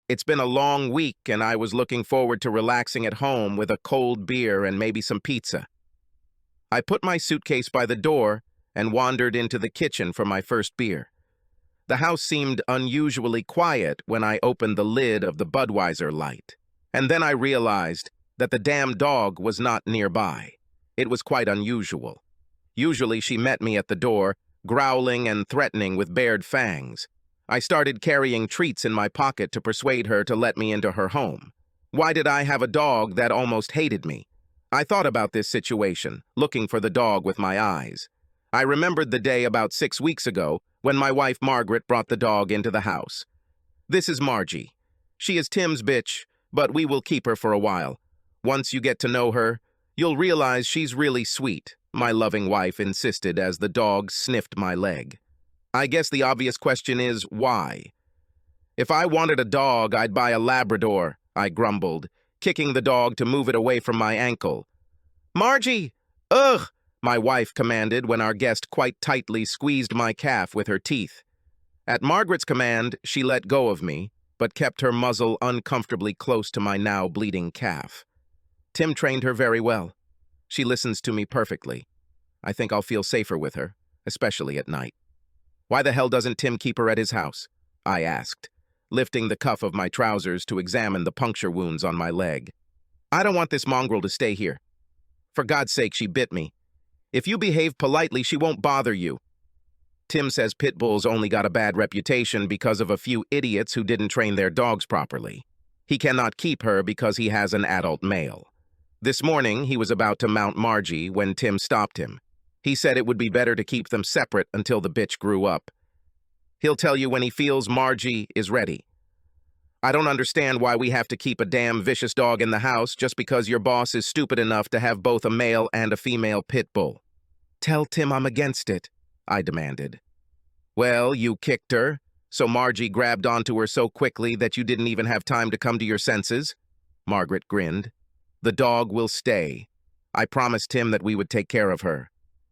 It's been a long week, and I was looking forward to relaxing at home with a cold beer and maybe some pizza. I put my suitcase by the door and wandered into the kitchen for my first beer. The house seemed unusually quiet when I opened the lid of the Budweiser light. And then I realized that the damn dog was not nearby. It was quite unusual. Usually she met me at the door, growling and threatening with bared fangs. I started carrying treats in my pocket to persuade her to let me into her home. Why did I have a dog that almost hated me? I thought about this situation, looking for the dog with my eyes. I remembered the day about 6 weeks ago when my wife Margaret brought the dog into the house. This is Margie. She is Tim's bitch, but we will keep her for a while. Once you get to know her, you'll realize she's really sweet, my loving wife insisted as the dog sniffed my leg. I guess the obvious question is, why? If I wanted a dog, I'd buy a Labrador, I grumbled, kicking the dog to move it away from my ankle. Margie! Ugh! My wife commanded when our guest quite tightly squeezed my calf with her teeth. At Margaret's command, she let go of me, but kept her muzzle uncomfortably close to my now bleeding calf. Tim trained her very well. She listens to me perfectly. I think I'll feel safer with her, especially at night. Why the hell doesn't Tim keep her at his house? I asked, lifting the cuff of my trousers to examine the puncture wounds on my leg. I don't want this mongrel to stay here. For God's sake, she bit me. If you behave politely, she won't bother you. Tim says pit bulls only got a bad reputation because of a few idiots who didn't train their dogs properly. He cannot keep her because he has an adult male. This morning, he was about to mount Margie when Tim stopped him. He said it would be better to keep them separate until the bitch grew up. He'll tell you when he feels Margie is ready. I don't understand why we have to keep a damn vicious dog in the house just because your boss is stupid enough to have both a male and a female pit bull. Tell Tim I'm against it, I demanded. Well, you kicked her, so Margie grabbed onto her so quickly that you didn't even have time to come to your senses? Margaret grinned. The dog will stay. I promised Tim that we would take care of her.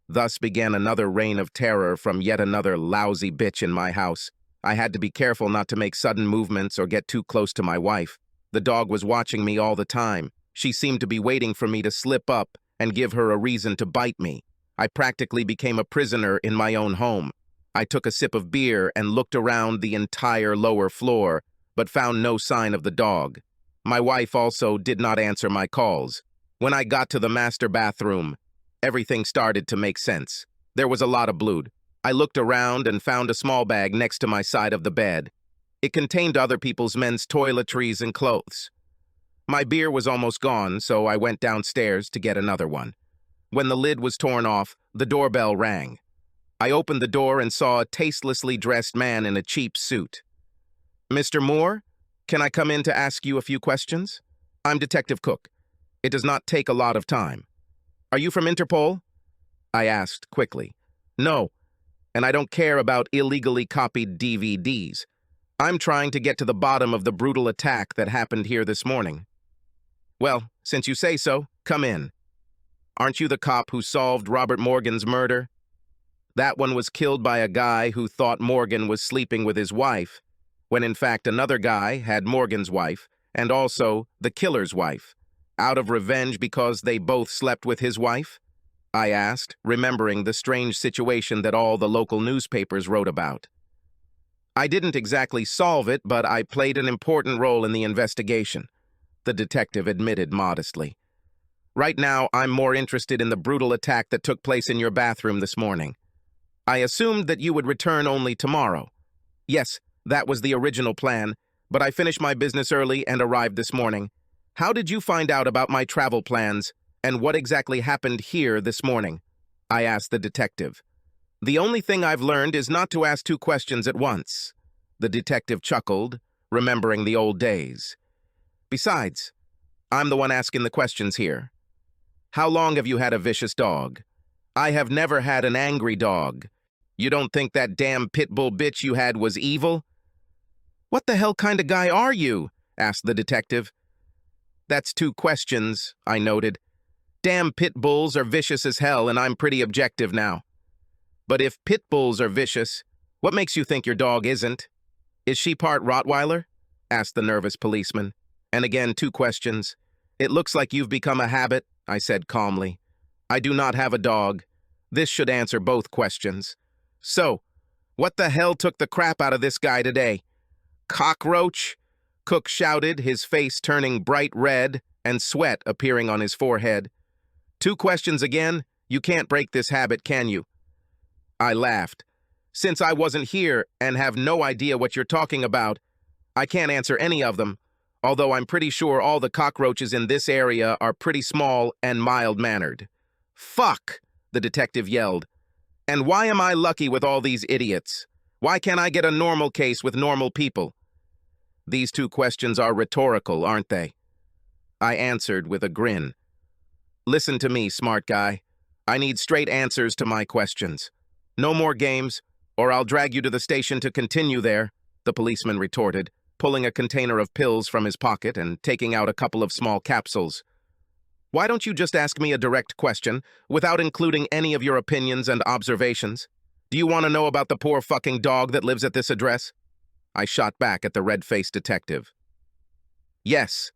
Thus began another reign of terror from yet another lousy bitch in my house. I had to be careful not to make sudden movements or get too close to my wife. The dog was watching me all the time. She seemed to be waiting for me to slip up and give her a reason to bite me. I practically became a prisoner in my own home. I took a sip of beer and looked around the entire lower floor, but found no sign of the dog. My wife also did not answer my calls. When I got to the master bathroom, everything started to make sense. There was a lot of blood. I looked around and found a small bag next to my side of the bed. It contained other people's men's toiletries and clothes. My beer was almost gone, so I went downstairs to get another one. When the lid was torn off, the doorbell rang. I opened the door and saw a tastelessly dressed man in a cheap suit. Mr. Moore, can I come in to ask you a few questions? I'm Detective Cook. It does not take a lot of time. Are you from Interpol? I asked quickly. No, and I don't care about illegally copied DVDs. I'm trying to get to the bottom of the brutal attack that happened here this morning. Well, since you say so, come in. Aren't you the cop who solved Robert Morgan's murder? That one was killed by a guy who thought Morgan was sleeping with his wife, when in fact another guy had Morgan's wife and also the killer's wife. Out of revenge because they both slept with his wife? I asked, remembering the strange situation that all the local newspapers wrote about. I didn't exactly solve it, but I played an important role in the investigation, the detective admitted modestly. Right now, I'm more interested in the brutal attack that took place in your bathroom this morning. I assumed that you would return only tomorrow. Yes, that was the original plan, but I finished my business early and arrived this morning. How did you find out about my travel plans, and what exactly happened here this morning? I asked the detective. The only thing I've learned is not to ask 2 questions at once. The detective chuckled, remembering the old days. Besides, I'm the one asking the questions here. How long have you had a vicious dog? I have never had an angry dog. You don't think that damn pit bull bitch you had was evil? What the hell kind of guy are you? Asked the detective. That's 2 questions, I noted. Damn pit bulls are vicious as hell, and I'm pretty objective now. But if pit bulls are vicious, what makes you think your dog isn't? Is she part Rottweiler? asked the nervous policeman. And again, 2 questions. It looks like you've become a habit, I said calmly. I do not have a dog. This should answer both questions. So, what the hell took the crap out of this guy today? Cockroach? Cook shouted, his face turning bright red and sweat appearing on his forehead. 2 questions again? You can't break this habit, can you? I laughed. Since I wasn't here and have no idea what you're talking about, I can't answer any of them, although I'm pretty sure all the cockroaches in this area are pretty small and mild-mannered. Fuck, the detective yelled. And why am I lucky with all these idiots? Why can't I get a normal case with normal people? These 2 questions are rhetorical, aren't they? I answered with a grin. Listen to me, smart guy. I need straight answers to my questions. No more games, or I'll drag you to the station to continue there, the policeman retorted, pulling a container of pills from his pocket and taking out a couple of small capsules. Why don't you just ask me a direct question, without including any of your opinions and observations? Do you want to know about the poor fucking dog that lives at this address? I shot back at the red-faced detective. Yes.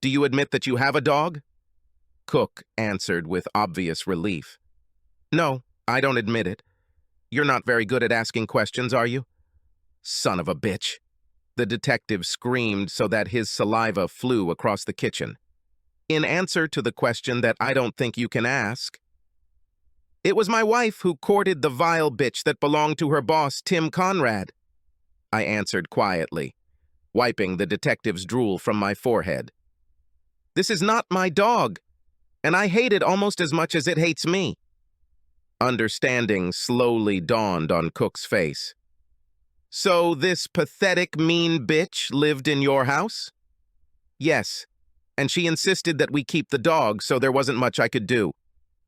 Do you admit that you have a dog? Cook answered with obvious relief. No, I don't admit it. You're not very good at asking questions, are you? Son of a bitch. The detective screamed so that his saliva flew across the kitchen. In answer to the question that I don't think you can ask, it was my wife who courted the vile bitch that belonged to her boss, Tim Conrad, I answered quietly, wiping the detective's drool from my forehead. This is not my dog, and I hate it almost as much as it hates me. Understanding slowly dawned on Cook's face. So this pathetic, mean bitch lived in your house? Yes, and she insisted that we keep the dog, so there wasn't much I could do,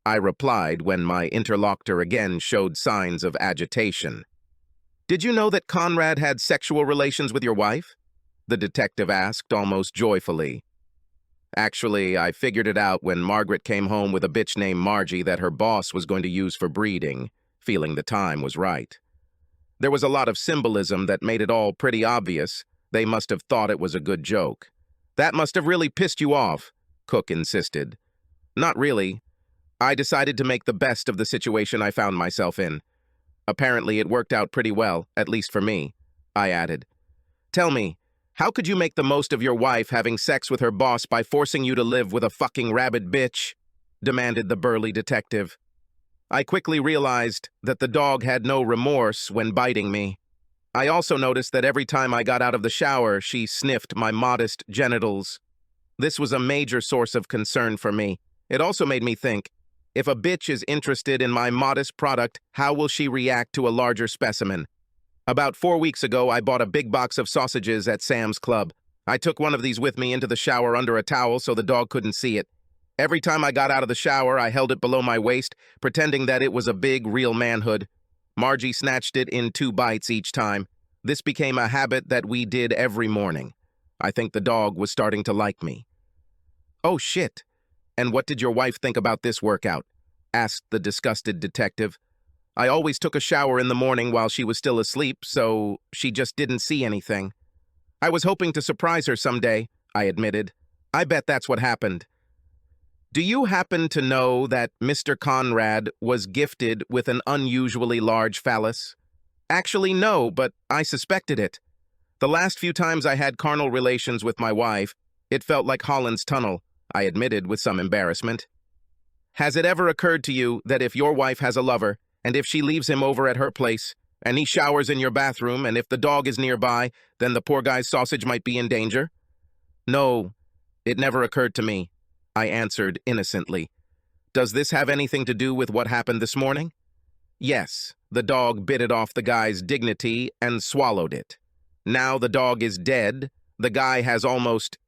I replied when my interlocutor again showed signs of agitation. Did you know that Conrad had sexual relations with your wife? The detective asked almost joyfully. Actually, I figured it out when Margaret came home with a bitch named Margie that her boss was going to use for breeding, feeling the time was right. There was a lot of symbolism that made it all pretty obvious. They must have thought it was a good joke. That must have really pissed you off, Cook insisted. Not really. I decided to make the best of the situation I found myself in. Apparently, it worked out pretty well, at least for me, I added. Tell me, how could you make the most of your wife having sex with her boss by forcing you to live with a fucking rabid bitch? Demanded the burly detective. I quickly realized that the dog had no remorse when biting me. I also noticed that every time I got out of the shower, she sniffed my modest genitals. This was a major source of concern for me. It also made me think, if a bitch is interested in my modest product, how will she react to a larger specimen? About 4 weeks ago, I bought a big box of sausages at Sam's Club. I took one of these with me into the shower under a towel so the dog couldn't see it. Every time I got out of the shower, I held it below my waist, pretending that it was a big, real manhood. Margie snatched it in 2 bites each time. This became a habit that we did every morning. I think the dog was starting to like me. Oh, shit. And what did your wife think about this workout? Asked the disgusted detective. I always took a shower in the morning while she was still asleep, so she just didn't see anything. I was hoping to surprise her someday, I admitted. I bet that's what happened. Do you happen to know that Mr. Conrad was gifted with an unusually large phallus? Actually, no, but I suspected it. The last few times I had carnal relations with my wife, it felt like Holland's Tunnel, I admitted with some embarrassment. Has it ever occurred to you that if your wife has a lover, and if she leaves him over at her place, and he showers in your bathroom, and if the dog is nearby, then the poor guy's sausage might be in danger? No, it never occurred to me, I answered innocently. Does this have anything to do with what happened this morning? Yes, the dog bit it off the guy's dignity and swallowed it. Now the dog is dead, the guy has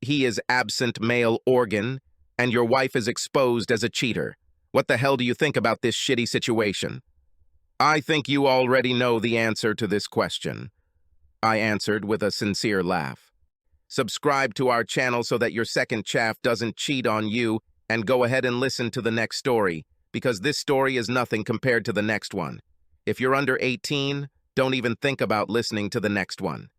he is absent male organ, and your wife is exposed as a cheater. What the hell do you think about this shitty situation? I think you already know the answer to this question, I answered with a sincere laugh. Subscribe to our channel so that your second chaff doesn't cheat on you, and go ahead and listen to the next story, because this story is nothing compared to the next one. If you're under 18, don't even think about listening to the next one.